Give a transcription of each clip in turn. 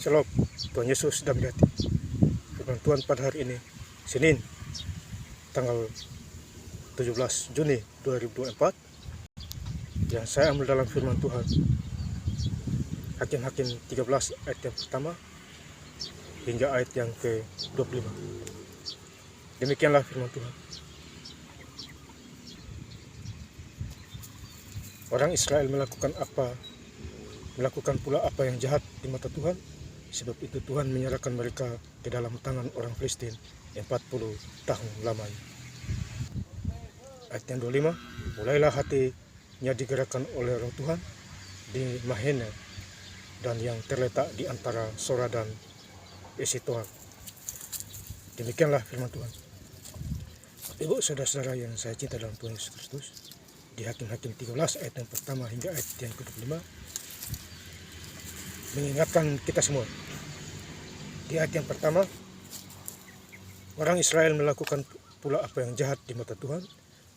Shalom, Tuhan Yesus sudah berhati. Firman Tuhan pada hari ini, Senin, tanggal 17 Juni 2024, yang saya ambil dalam firman Tuhan, Hakim-Hakim 13 ayat yang pertama hingga ayat yang ke-25. Demikianlah firman Tuhan. Orang Israel melakukan pula apa yang jahat di mata Tuhan. Sebab itu Tuhan menyerahkan mereka ke dalam tangan orang Filistin 40 tahun lamanya. Ayat yang 25, mulailah hatinya digerakkan oleh roh Tuhan di Mahene dan yang terletak di antara Sora dan Esitoa. Demikianlah firman Tuhan. Ibu saudara-saudara yang saya cinta dalam Tuhan Yesus Kristus, di Hakim-Hakim 13 ayat yang pertama hingga ayat yang ke-25 mengingatkan kita semua. Di ayat yang pertama, orang Israel melakukan pula apa yang jahat di mata Tuhan,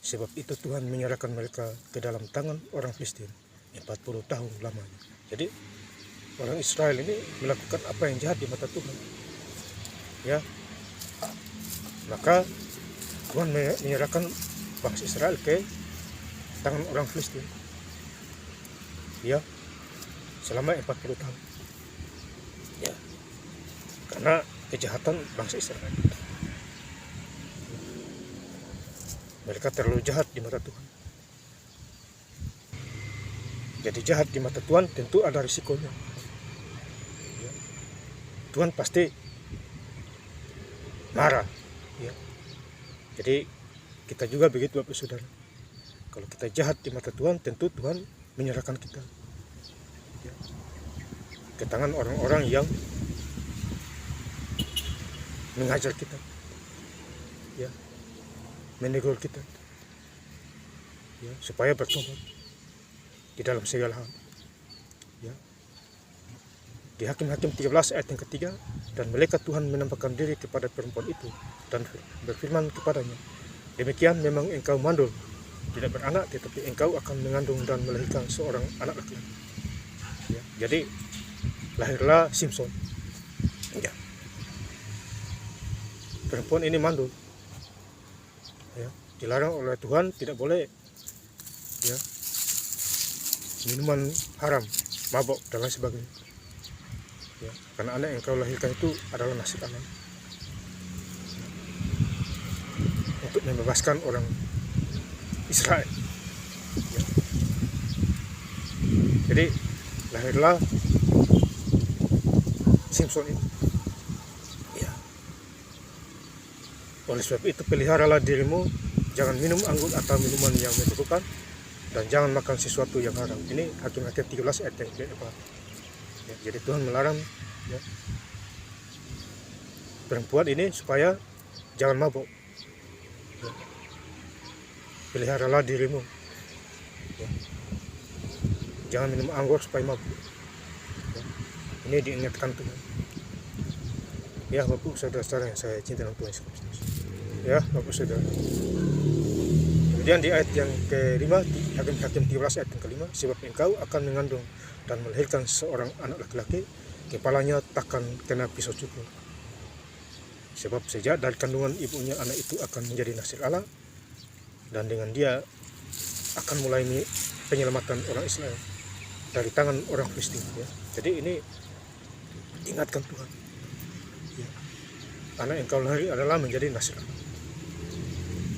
sebab itu Tuhan menyerahkan mereka ke dalam tangan orang Filistin 40 tahun lamanya. Jadi orang Israel ini melakukan apa yang jahat di mata Tuhan, ya, maka Tuhan menyerahkan bangsa Israel ke tangan orang Filistin, ya, selama 40 tahun, ya, karena kejahatan bangsa Israel. Mereka terlalu jahat di mata Tuhan. Jadi jahat di mata Tuhan tentu ada risikonya, ya. Tuhan pasti marah, ya. Jadi kita juga begitu Bapak Saudara. Kalau kita jahat di mata Tuhan, tentu Tuhan menyerahkan kita, ya, ke tangan orang-orang yang mengajar kita, ya, menegur kita, ya, supaya bertobat di dalam segala hal, ya. Di Hakim-Hakim 13 ayat yang ketiga, dan malaikat Tuhan menampakkan diri kepada perempuan itu dan berfirman kepadanya, demikian memang engkau mandul, tidak beranak, tetapi engkau akan mengandung dan melahirkan seorang anak laki-laki, ya. Jadi lahirlah Simson, ya. Perempuan ini mandul, ya, dilarang oleh Tuhan, tidak boleh, ya, minuman haram, mabok dan lain sebagainya, ya, karena anak yang kau lahirkan itu adalah nasib Allah untuk membebaskan orang Israel, ya. Jadi lahirlah Simson ini, ya. Oleh sebab itu peliharalah dirimu, jangan minum anggur atau minuman yang memabukkan, dan jangan makan sesuatu yang haram. Ini Hakim-Hakim 13 ayat yang ke-4, ya. Jadi Tuhan melarang, ya, perempuan ini supaya jangan mabuk, ya. Peliharalah dirimu, ya. Jangan minum anggur supaya mabuk, ya. Ini diingatkan Tuhan, ya Bapak saudara-saudara yang saya cinta dalam Tuhan Yesus Kristus, ya Bapak saudara. Kemudian di ayat yang ke-5, Hakim-Hakim 13 ayat yang ke-5, sebab engkau akan mengandung dan melahirkan seorang anak laki-laki, kepalanya takkan kena pisau cukur. Sebab sejak dari kandungan ibunya anak itu akan menjadi nasir Allah, dan dengan dia akan mulai penyelamatan orang Israel dari tangan orang Filistin, ya. Jadi ini ingatkan Tuhan, ya. Anak yang kau lahir adalah menjadi nasir Allah,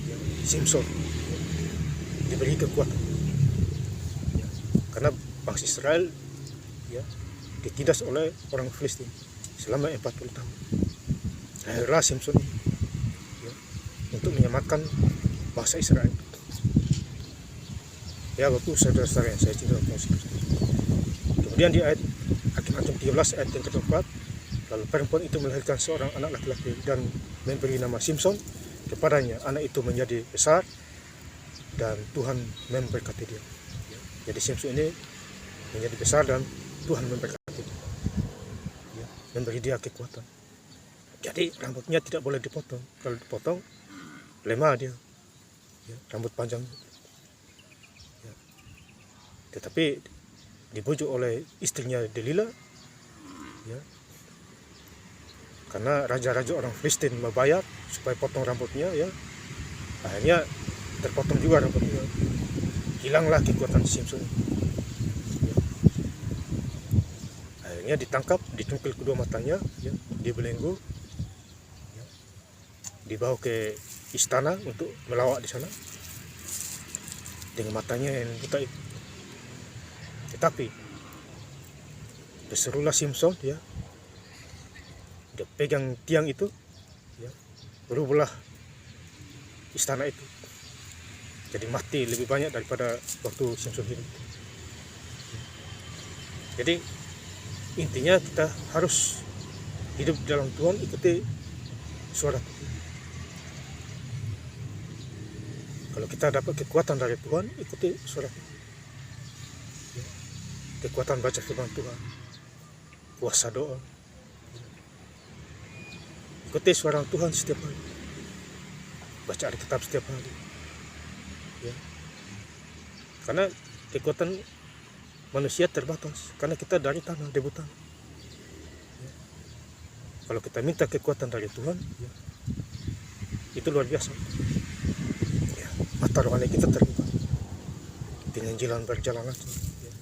ya. Simson, ya, diberi kekuatan, ya, karena bangsa Israel, ya, ditindas oleh orang Filistin selama 40 tahun. Lahirlah Simson, ya, untuk menyelamatkan bangsa Israel, ya Bapak saudara-saudara yang saya cinta dalam Tuhan. Kemudian di ayat Hakim-Hakim 13 ayat yang ke-4, lalu perempuan itu melahirkan seorang anak laki-laki dan memberi nama Simson kepadanya. Anak itu menjadi besar dan Tuhan memberkati dia, ya. Jadi Simson ini menjadi besar dan Tuhan memberkati dia, ya, memberi dia kekuatan. Jadi rambutnya tidak boleh dipotong. Kalau dipotong lemah dia, ya, rambut panjang, ya. Tetapi dibujuk oleh istrinya Delila, ya, karena raja-raja orang Filistin membayar supaya potong rambutnya, ya akhirnya terpotong juga rambutnya, hilanglah kekuatan Simpson. Ya. Akhirnya ditangkap, dicungkil kedua matanya, ya, dibelenggu, ya, dibawa ke istana untuk melawak di sana dengan matanya yang buta itu. Tetapi berserulah Simpson, ya, dia pegang tiang itu, ya, berubahlah istana itu. Jadi mati lebih banyak daripada waktu Simpson hidup. Jadi intinya kita harus hidup dalam Tuhan, ikuti suara Tuhan. Kalau kita dapat kekuatan dari Tuhan, ikuti suara Tuhan. Ya. Kekuatan baca firman Tuhan, kuasa doa. Ikuti suara Tuhan setiap hari. Baca Alkitab setiap hari. Ya. Karena kekuatan manusia terbatas, karena kita dari tanah, debu tanah. Ya. Kalau kita minta kekuatan dari Tuhan, ya, itu luar biasa. Ya. Mata rohani kita terbuka, penginjilan berjalan aja. Ya.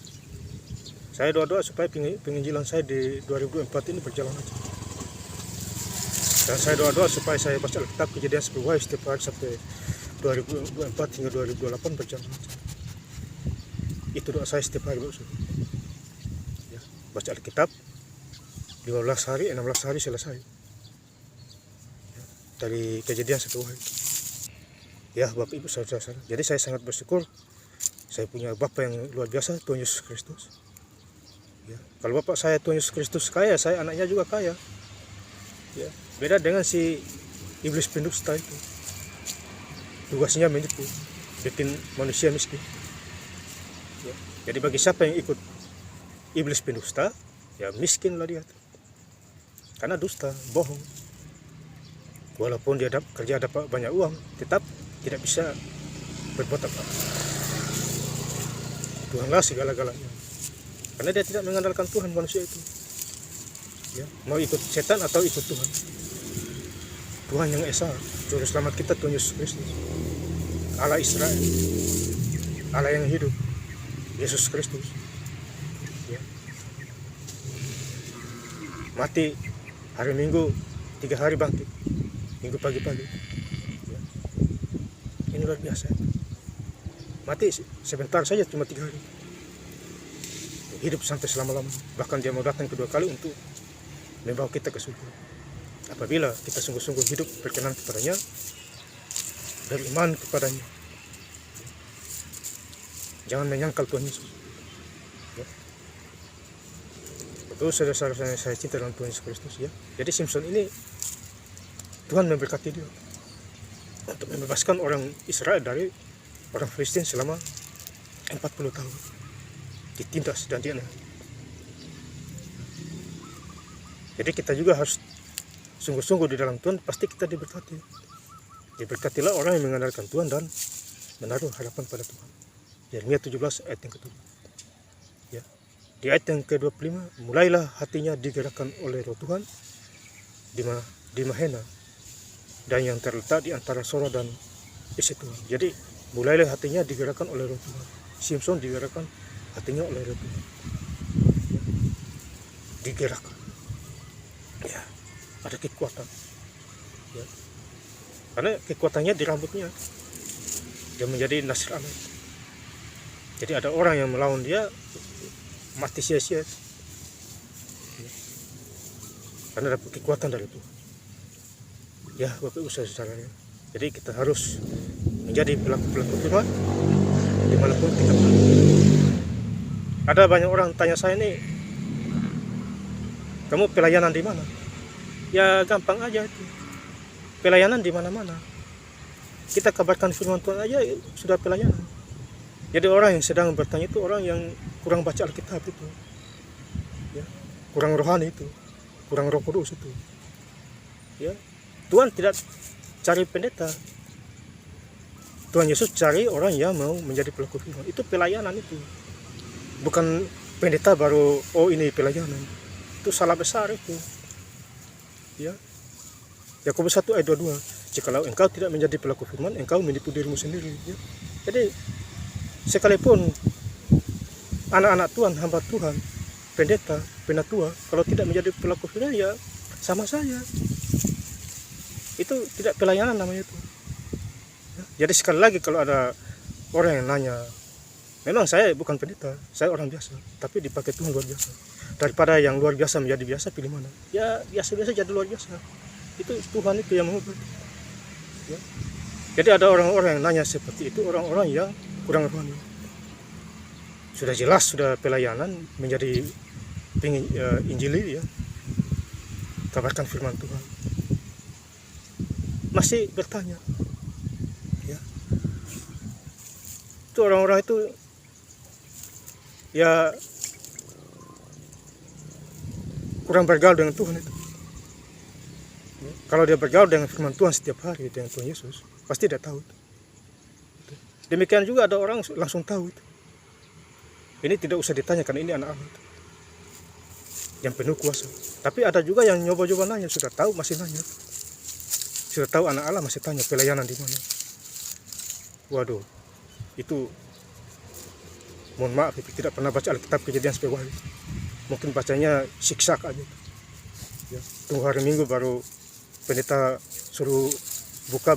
Saya doa-doa supaya penginjilan saya di 2024 ini berjalan aja. Dan saya doa-doa supaya saya baca Alkitab Kejadian 10 Wahyu setiap hari sampai 2024 hingga 2028 berjalan aja. Itu doa saya setiap hari, ya, baca Alkitab 15 hari, 16 hari selesai, ya, dari Kejadian 10 Wahyu. Ya Bapak Ibu saudara-saudara, jadi saya sangat bersyukur saya punya Bapak yang luar biasa, Tuhan Yesus Kristus. Ya, kalau Bapak saya Tuhan Yesus Kristus kaya, saya anaknya juga kaya. Ya, beda dengan si iblis pendusta itu. Tugasnya menipu, bikin manusia miskin. Ya, jadi bagi siapa yang ikut iblis pendusta, ya miskinlah dia. Karena dusta, bohong. Walaupun dia kerja dapat banyak uang, tetap tidak bisa berbuat apa. Tuhanlah segala-galanya. Karena dia tidak mengandalkan Tuhan, manusia itu. Ya, mau ikut setan atau ikut Tuhan. Tuhan yang Esa, Juru Selamat kita Tuhan Yesus Kristus, Allah Israel, Allah yang hidup, Yesus Kristus. Ya. Mati hari Minggu, 3 hari bangkit, Minggu pagi-pagi. Ya. Ini luar biasa. Mati sebentar saja, cuma 3 hari. Hidup sampai selama-lama. Bahkan dia mau datang kedua kali untuk membawa kita ke surga. Apabila kita sungguh-sungguh hidup berkenan kepadanya, beriman kepadanya. Jangan menyangkal Tuhan Yesus. Ya. Betul saudara-saudara saya cinta dalam Tuhan Yesus Kristus, ya. Jadi Simpson ini Tuhan memberkati dia untuk membebaskan orang Israel dari orang Filistin selama 40 tahun. Ditindas dan dianiaya. Jadi kita juga harus sungguh-sungguh di dalam Tuhan, pasti kita diberkati. Diberkatilah orang yang mengandalkan Tuhan dan menaruh harapan pada Tuhan. Yeremia 17 ayat yang ke-7. Ya. Di ayat yang ke-25, mulailah hatinya digerakkan oleh Roh Tuhan di Mahena, dan yang terletak di antara Sora dan isi Tuhan. Jadi mulailah hatinya digerakkan oleh Roh Tuhan. Simpson digerakkan hatinya oleh Roh Tuhan. Ya. Digerakkan. Ya. Ada kekuatan, ya. Karena kekuatannya di rambutnya, dia menjadi Nasir Allah. Jadi ada orang yang melawan dia mati sia-sia, ya. Karena dapat kekuatan dari Tuhan. Ya Bapak Ibu saudara, jadi kita harus menjadi pelaku-pelaku Tuhan dimanapun kita berada. Ada banyak orang tanya saya nih, kamu pelayanan di mana? Ya gampang aja itu. Pelayanan di mana-mana. Kita kabarkan firman Tuhan aja sudah pelayanan. Jadi orang yang sedang bertanya itu orang yang kurang baca Alkitab itu. Ya, kurang rohani itu. Kurang Roh Kudus itu. Ya. Tuhan tidak cari pendeta. Tuhan Yesus cari orang yang mau menjadi pelaku firman. Itu pelayanan itu. Bukan pendeta baru ini pelayanan. Itu salah besar itu. Ya. Yakobus 1 ayat 22. Jikalau engkau tidak menjadi pelaku firman, engkau menipu dirimu sendiri. Ya. Jadi sekalipun anak-anak Tuhan, hamba Tuhan, pendeta, penatua, kalau tidak menjadi pelaku firman ya sama saya. Itu tidak pelayanan namanya itu. Ya. Jadi sekali lagi kalau ada orang yang nanya, memang saya bukan pendeta, saya orang biasa, tapi dipakai Tuhan luar biasa. Daripada yang luar biasa menjadi biasa, pilih mana? Ya biasa-biasa jadi luar biasa. Itu Tuhan itu yang mengubah. Ya. Jadi ada orang-orang yang nanya seperti itu, orang-orang yang kurang rohani. Sudah jelas sudah pelayanan menjadi injili ya, kabarkan firman Tuhan. Masih bertanya, ya. Itu orang-orang itu ya kurang bergaul dengan Tuhan itu. Kalau dia bergaul dengan firman Tuhan setiap hari dengan Tuhan Yesus, pasti dia tahu. Demikian juga ada orang langsung tahu itu. Ini tidak usah ditanyakan, ini anak Allah itu, yang penuh kuasa. Tapi ada juga yang nyoba-nyoba nanya, sudah tahu masih nanya. Sudah tahu anak Allah masih tanya pelayanan di mana. Waduh, itu mohon maaf itu tidak pernah baca Alkitab Kejadian sampai Wahyu. Mungkin bacanya siksak aja. Ya, tunggu hari Minggu baru pendeta suruh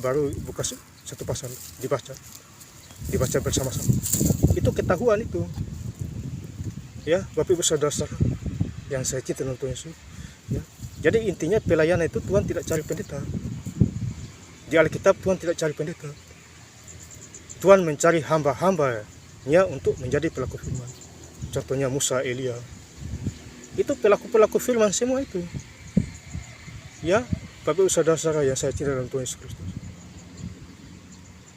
baru buka satu pasal dibaca bersama-sama. Itu ketahuan itu. Ya, Bapak Ibu Saudara-saudara yang saya cinta dalam Tuhan Yesus. Ya. Jadi intinya pelayanan itu Tuhan tidak cari pendeta. Di Alkitab Tuhan tidak cari pendeta. Tuhan mencari hamba-hambanya untuk menjadi pelaku firman. Contohnya Musa, Elia. Itu pelaku-pelaku firman semua itu. Ya, Bapak Ibu Saudara-saudara yang saya cinta dalam Tuhan Yesus Kristus.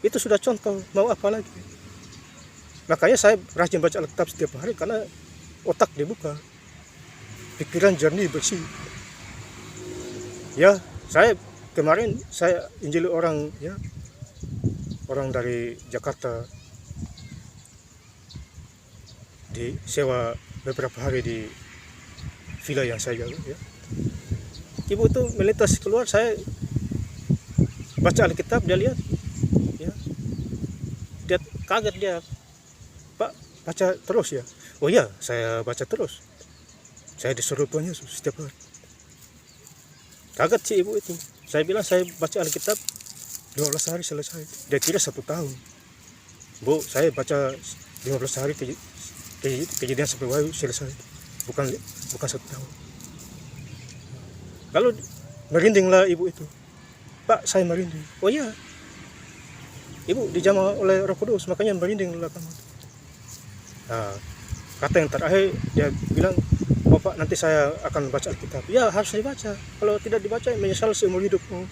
Itu sudah contoh, mau apa lagi? Makanya saya rajin baca Alkitab setiap hari karena otak dibuka, pikiran jernih, bersih. Ya, kemarin saya injili orang, ya, orang dari Jakarta, disewa beberapa hari di villa yang saya jaga. Ya. Ibu itu melintas keluar, saya baca Alkitab, dia lihat, ya, dia kaget dia, Pak baca terus ya? Oh iya, saya baca terus. Saya disuruh Tuhan Yesus setiap hari. Kaget si ibu itu. Saya bilang saya baca Alkitab 12 hari selesai. Dia kira 1 tahun. Bu, saya baca 15 hari Kejadian sampai Wahyu selesai. Bukan 1 tahun. Lalu merindinglah ibu itu. Pak, saya merinding. Oh iya. Ibu dijamah oleh Roh Kudus, makanya merindinglah kamu. Nah, kata yang terakhir dia bilang, oh Pak, nanti saya akan baca Alkitab. Ya, harus dibaca. Kalau tidak dibaca, menyesal seumur hidupmu.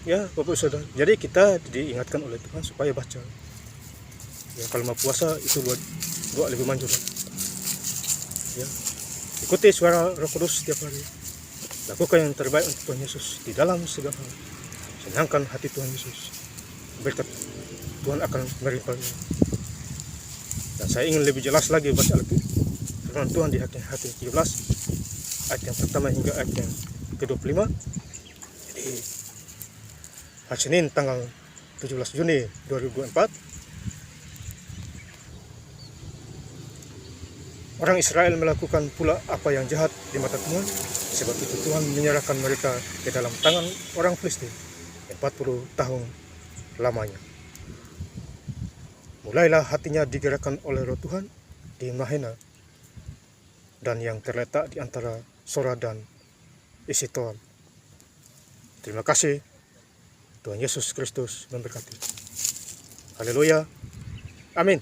Ya, Bapak Saudara. Jadi kita diingatkan oleh Tuhan supaya baca. Ya, kalau mau puasa itu doa lebih manjur. Ya, ikuti suara Roh Kudus setiap hari. Lakukan yang terbaik untuk Tuhan Yesus di dalam segala hal. Senangkan hati Tuhan Yesus. Berkat Tuhan akan melimpahnya. Dan saya ingin lebih jelas lagi baca firman Tuhan di Hakim 17 ayat yang pertama hingga ayat yang ke-25. Jadi hari Senin tanggal 17 Juni 2024, orang Israel melakukan pula apa yang jahat di mata Tuhan. Sebab itu Tuhan menyerahkan mereka ke dalam tangan orang Filistin 40 tahun lamanya. Mulailah hatinya digerakkan oleh Roh Tuhan di Mahena dan yang terletak di antara Sora dan Esitaol. Terima kasih. Tuhan Yesus Kristus memberkati. Haleluya. Amin.